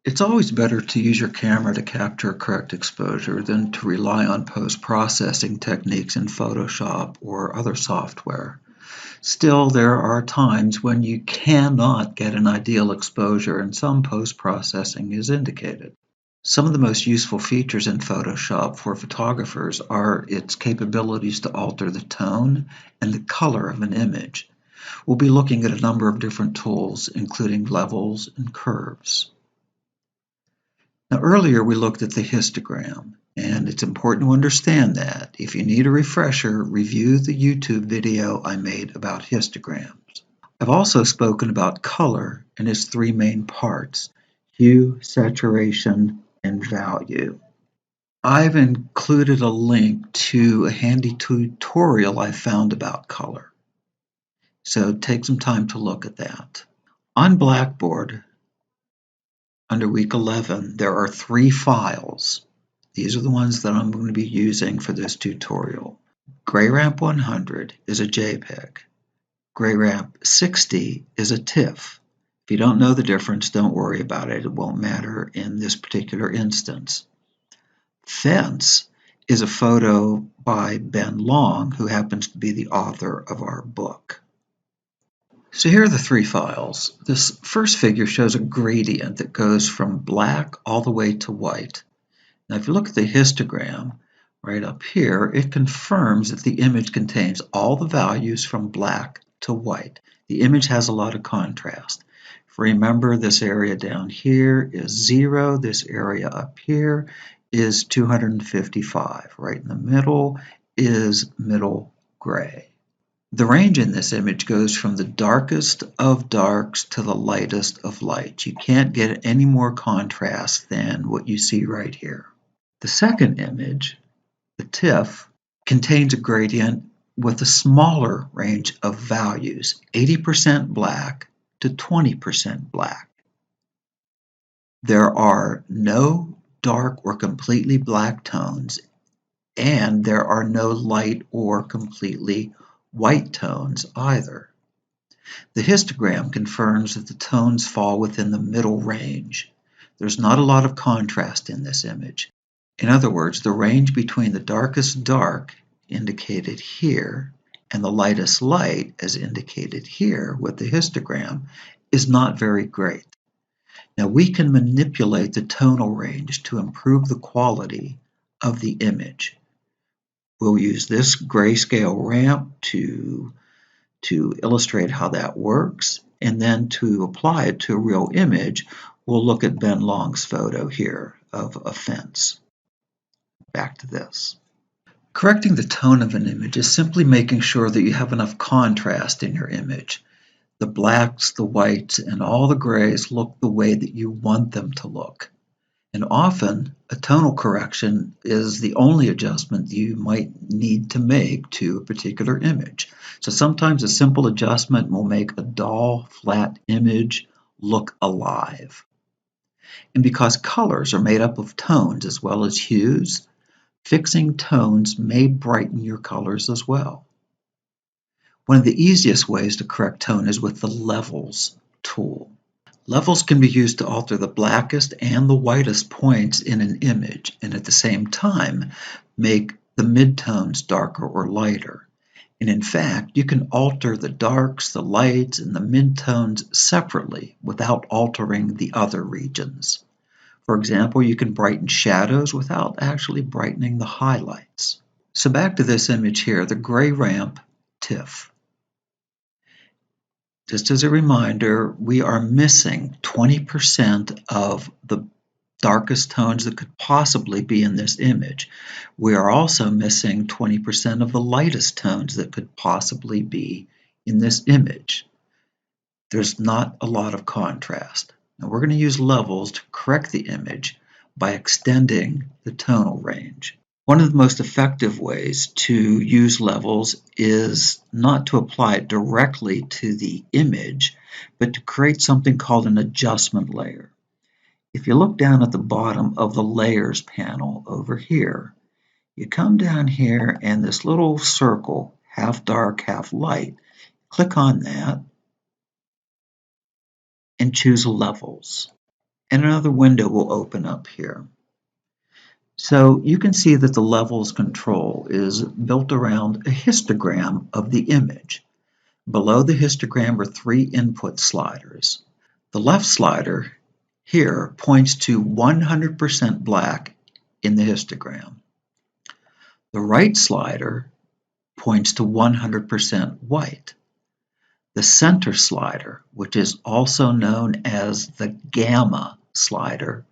It's always better to use your camera to capture correct exposure than to rely on post-processing techniques in Photoshop or other software. Still, there are times when you cannot get an ideal exposure and some post-processing is indicated. Some of the most useful features in Photoshop for photographers are its capabilities to alter the tone and the color of an image. We'll be looking at a number of different tools, including levels and curves. Now, earlier we looked at the histogram, and it's important to understand that. If you need a refresher, review the YouTube video I made about histograms. I've also spoken about color and its three main parts: hue, saturation, and value. I've included a link to a handy tutorial I found about color, so take some time to look at that. On Blackboard, under week 11, there are 3 files. These are the ones that I'm going to be using for this tutorial. GrayRamp 100 is a JPEG. GrayRamp 60 is a TIFF. If you don't know the difference, don't worry about it. It won't matter in this particular instance. Fence is a photo by Ben Long, who happens to be the author of our book. So here are the 3 files. This first figure shows a gradient that goes from black all the way to white. Now if you look at the histogram right up here, it confirms that the image contains all the values from black to white. The image has a lot of contrast. Remember, this area down here is 0, this area up here is 255. Right in the middle is middle gray. The range in this image goes from the darkest of darks to the lightest of lights. You can't get any more contrast than what you see right here. The second image, the TIFF, contains a gradient with a smaller range of values, 80% black to 20% black. There are no dark or completely black tones, and there are no light or completely white tones either. The histogram confirms that the tones fall within the middle range. There's not a lot of contrast in this image. In other words, the range between the darkest dark, indicated here, and the lightest light, as indicated here with the histogram, is not very great. Now we can manipulate the tonal range to improve the quality of the image. We'll use this grayscale ramp to illustrate how that works, and then to apply it to a real image, we'll look at Ben Long's photo here of a fence. Back to this. Correcting the tone of an image is simply making sure that you have enough contrast in your image. The blacks, the whites, and all the grays look the way that you want them to look. And often, a tonal correction is the only adjustment you might need to make to a particular image. So sometimes a simple adjustment will make a dull, flat image look alive. And because colors are made up of tones as well as hues, fixing tones may brighten your colors as well. One of the easiest ways to correct tone is with the Levels tool. Levels can be used to alter the blackest and the whitest points in an image, and at the same time make the midtones darker or lighter. And in fact, you can alter the darks, the lights, and the midtones separately without altering the other regions. For example, you can brighten shadows without actually brightening the highlights. So back to this image here, the GrayRamp TIFF. Just as a reminder, we are missing 20% of the darkest tones that could possibly be in this image. We are also missing 20% of the lightest tones that could possibly be in this image. There's not a lot of contrast. Now we're going to use levels to correct the image by extending the tonal range. One of the most effective ways to use levels is not to apply it directly to the image, but to create something called an adjustment layer. If you look down at the bottom of the layers panel over here, you come down here and this little circle, half dark, half light, click on that and choose levels. and another window will open up here. So you can see that the levels control is built around a histogram of the image. Below the histogram are three input sliders. The left slider here points to 100% black in the histogram. The right slider points to 100% white. The center slider, which is also known as the gamma slider,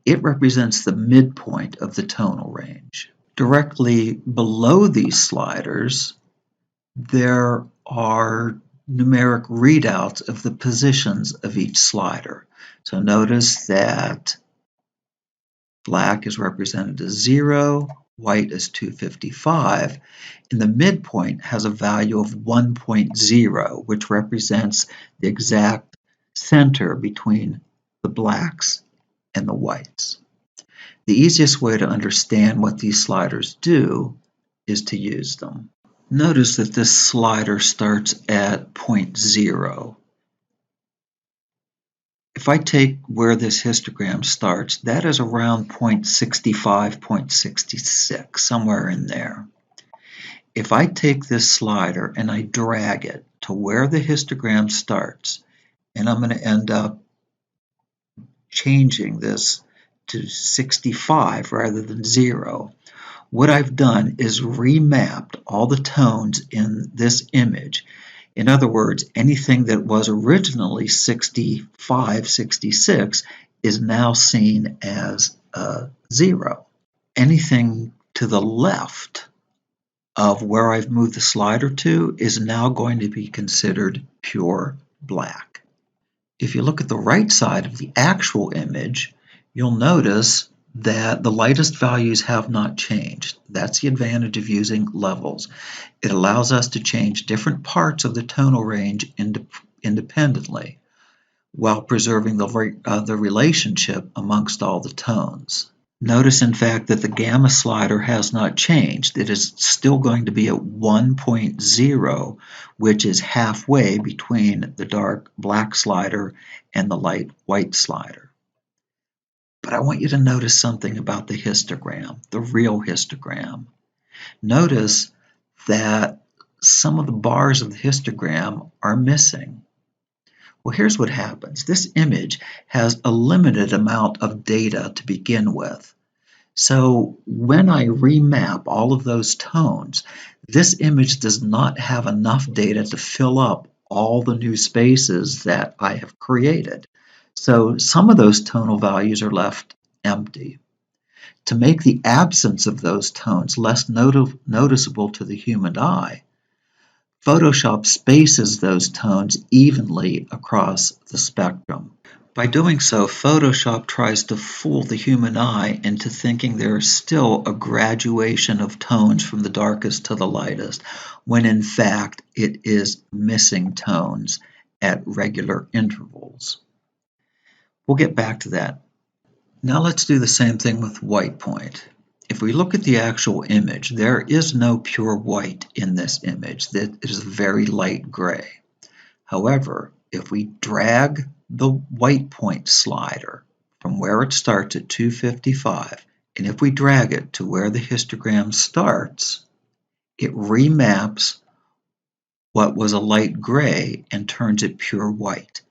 it represents the midpoint of the tonal range. Directly below these sliders, there are numeric readouts of the positions of each slider. So notice that black is represented as 0, white is 255, and the midpoint has a value of 1.0, which represents the exact center between the blacks and the whites. The easiest way to understand what these sliders do is to use them. Notice that this slider starts at point 0. If I take where this histogram starts, that is around point 65, point 66, somewhere in there. If I take this slider and I drag it to where the histogram starts, and I'm going to end up changing this to 65 rather than 0, what I've done is remapped all the tones in this image. In other words, anything that was originally 65, 66 is now seen as a 0. Anything to the left of where I've moved the slider to is now going to be considered pure black. If you look at the right side of the actual image, you'll notice that the lightest values have not changed. That's the advantage of using levels. It allows us to change different parts of the tonal range independently while preserving the relationship amongst all the tones. Notice, in fact, that the gamma slider has not changed. It is still going to be at 1.0, which is halfway between the dark black slider and the light white slider. But I want you to notice something about the histogram, the real histogram. Notice that some of the bars of the histogram are missing. Well, here's what happens. This image has a limited amount of data to begin with. So when I remap all of those tones, this image does not have enough data to fill up all the new spaces that I have created. So some of those tonal values are left empty. To make the absence of those tones less noticeable to the human eye, Photoshop spaces those tones evenly across the spectrum. By doing so, Photoshop tries to fool the human eye into thinking there is still a graduation of tones from the darkest to the lightest, when in fact it is missing tones at regular intervals. We'll get back to that. Now let's do the same thing with white point. If we look at the actual image, there is no pure white in this image. That is very light gray. However, if we drag the white point slider from where it starts at 255, and if we drag it to where the histogram starts, it remaps what was a light gray and turns it pure white.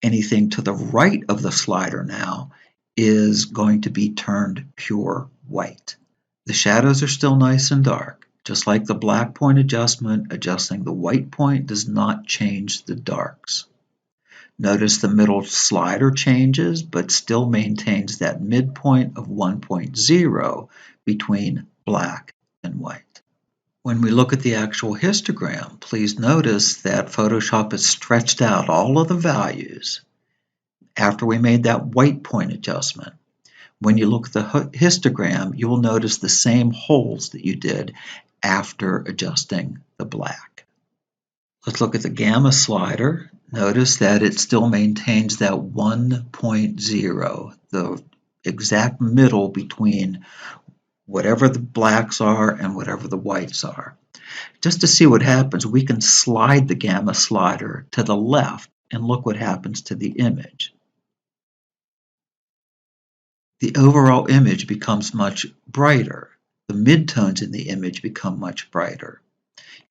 Anything to the right of the slider now is going to be turned pure white. The shadows are still nice and dark. Just like the black point adjustment, adjusting the white point does not change the darks. Notice the middle slider changes, but still maintains that midpoint of 1.0 between black and white. When we look at the actual histogram, please notice that Photoshop has stretched out all of the values after we made that white point adjustment. When you look at the histogram, you will notice the same holes that you did after adjusting the black. Let's look at the gamma slider. Notice that it still maintains that 1.0, the exact middle between whatever the blacks are and whatever the whites are. Just to see what happens, we can slide the gamma slider to the left and look what happens to the image. the overall image becomes much brighter. The midtones in the image become much brighter.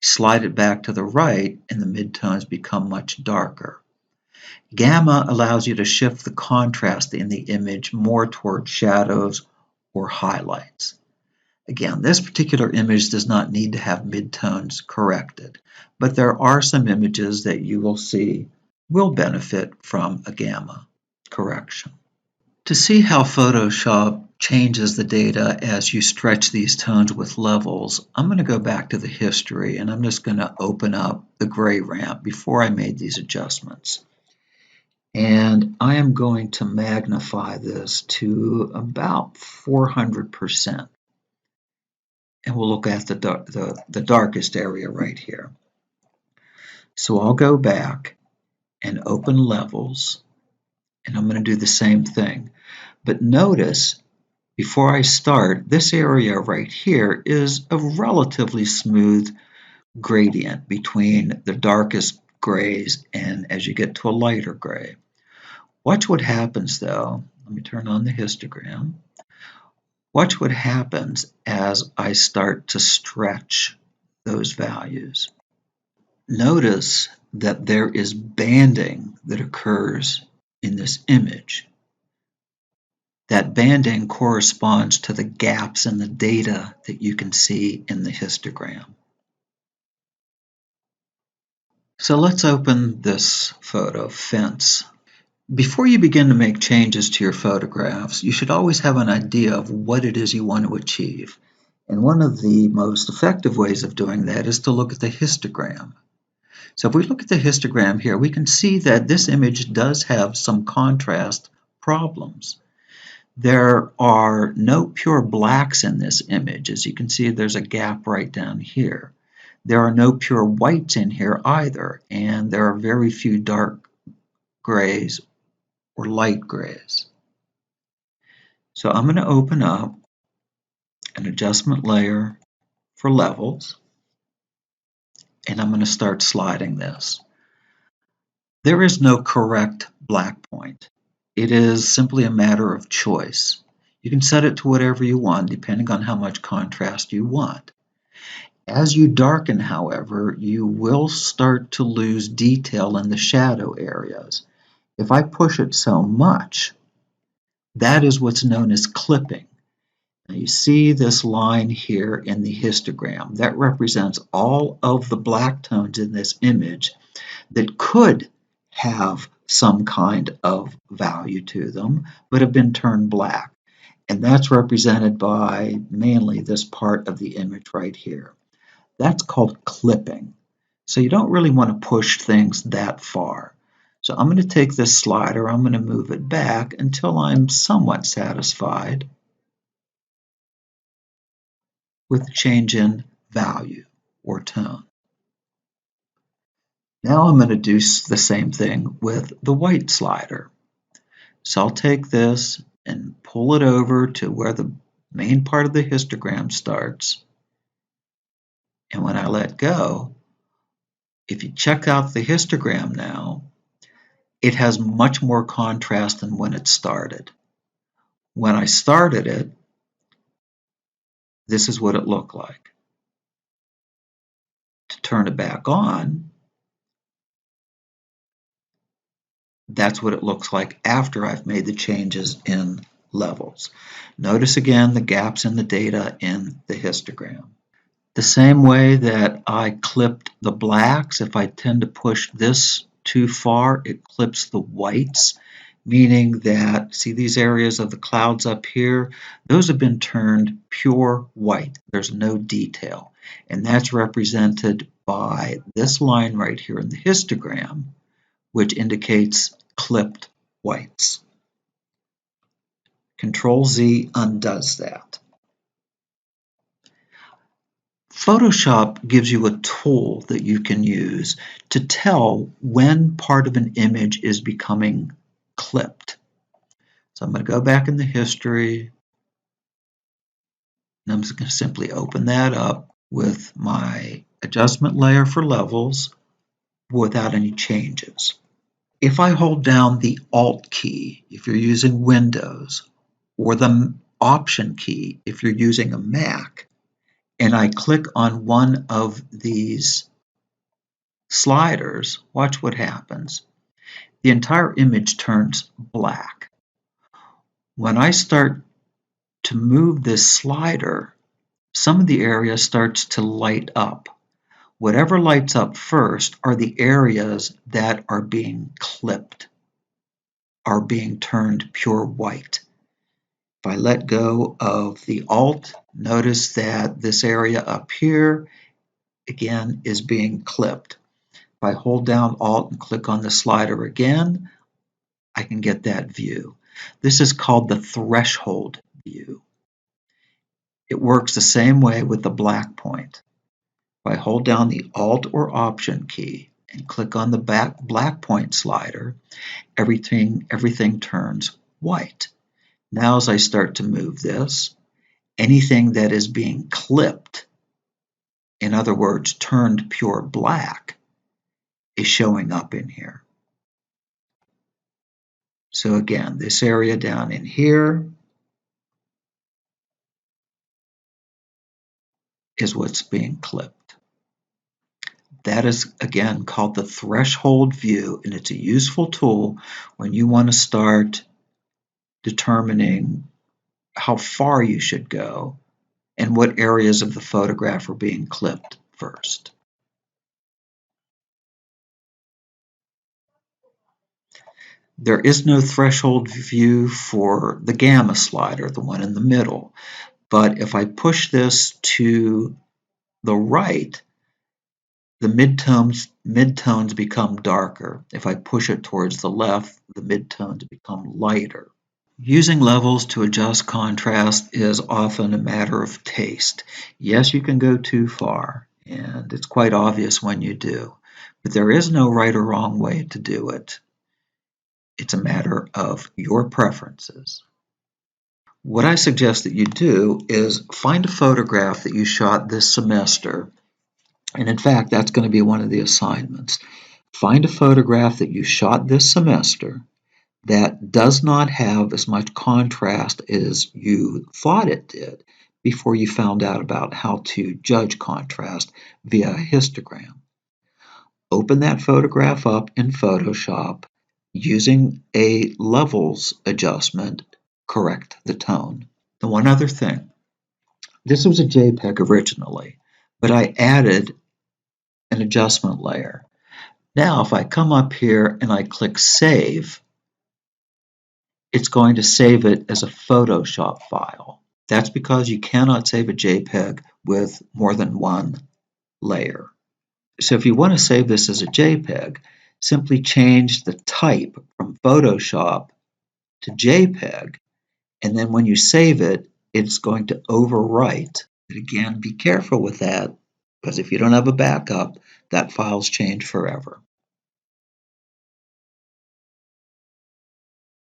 Slide it back to the right and the midtones become much darker. Gamma allows you to shift the contrast in the image more toward shadows or highlights. Again, this particular image does not need to have midtones corrected, but there are some images that you will see will benefit from a gamma correction. To see how Photoshop changes the data as you stretch these tones with levels, I'm going to go back to the history and I'm just going to open up the gray ramp before I made these adjustments. And I am going to magnify this to about 400%. And we'll look at the darkest area right here. So I'll go back and open levels, and I'm going to do the same thing. But notice, before I start, this area right here is a relatively smooth gradient between the darkest grays and as you get to a lighter gray. Watch what happens though. Let me turn on the histogram. Watch what happens as I start to stretch those values. Notice that there is banding that occurs in this image. That banding corresponds to the gaps in the data that you can see in the histogram. So let's open this photo, fence. Before you begin to make changes to your photographs, you should always have an idea of what it is you want to achieve. And one of the most effective ways of doing that is to look at the histogram. So if we look at the histogram here, we can see that this image does have some contrast problems. There are no pure blacks in this image. As you can see, there's a gap right down here. There are no pure whites in here either, and there are very few dark grays or light grays. So I'm going to open up an adjustment layer for levels, and I'm going to start sliding this. There is no correct black point. It is simply a matter of choice. You can set it to whatever you want depending on how much contrast you want. As you darken, however, you will start to lose detail in the shadow areas. If I push it so much, that is what's known as clipping. Now you see this line here in the histogram. That represents all of the black tones in this image that could have some kind of value to them, but have been turned black. And that's represented by mainly this part of the image right here. That's called clipping. So you don't really want to push things that far. So I'm going to take this slider, I'm going to move it back until I'm somewhat satisfied with the change in value or tone. Now I'm going to do the same thing with the white slider. So I'll take this and pull it over to where the main part of the histogram starts. And when I let go, if you check out the histogram now, it has much more contrast than when it started. When I started it, this is what it looked like. To turn it back on, that's what it looks like after I've made the changes in levels. Notice again the gaps in the data in the histogram. The same way that I clipped the blacks, if I tend to push this too far, it clips the whites, meaning that, see these areas of the clouds up here? Those have been turned pure white. There's no detail. And that's represented by this line right here in the histogram, which indicates clipped whites. Control Z undoes that. Photoshop gives you a tool that you can use to tell when part of an image is becoming clipped. So I'm going to go back in the history, and I'm just going to simply open that up with my adjustment layer for levels without any changes. If I hold down the Alt key, if you're using Windows, or the Option key if you're using a Mac, and I click on one of these sliders, watch what happens. The entire image turns black. When I start to move this slider, some of the area starts to light up. Whatever lights up first are the areas that are being clipped, are being turned pure white. If I let go of the Alt, notice that this area up here, again, is being clipped. If I hold down Alt and click on the slider again, I can get that view. This is called the threshold view. It works the same way with the black point. If I hold down the Alt or Option key and click on the black point slider, everything turns white. Now as I start to move this, anything that is being clipped, in other words, turned pure black, is showing up in here. So again, this area down in here is what's being clipped. That is, again, called the threshold view, and it's a useful tool when you want to start determining how far you should go and what areas of the photograph are being clipped first. There is no threshold view for the gamma slider, the one in the middle, but if I push this to the right, the midtones become darker. If I push it towards the left, the midtones become lighter. Using levels to adjust contrast is often a matter of taste. Yes, you can go too far, and it's quite obvious when you do, but there is no right or wrong way to do it. It's a matter of your preferences. What I suggest that you do is find a photograph that you shot this semester. And in fact, that's going to be one of the assignments. Find a photograph that you shot this semester that does not have as much contrast as you thought it did before you found out about how to judge contrast via a histogram. Open that photograph up in Photoshop. Using a levels adjustment, correct the tone. The one other thing, this was a JPEG originally, but I added an adjustment layer. Now, if I come up here and I click Save, it's going to save it as a Photoshop file. That's because you cannot save a JPEG with more than one layer. So if you want to save this as a JPEG, simply change the type from Photoshop to JPEG, and then when you save it, it's going to overwrite. But again, be careful with that, because if you don't have a backup, that file's changed forever.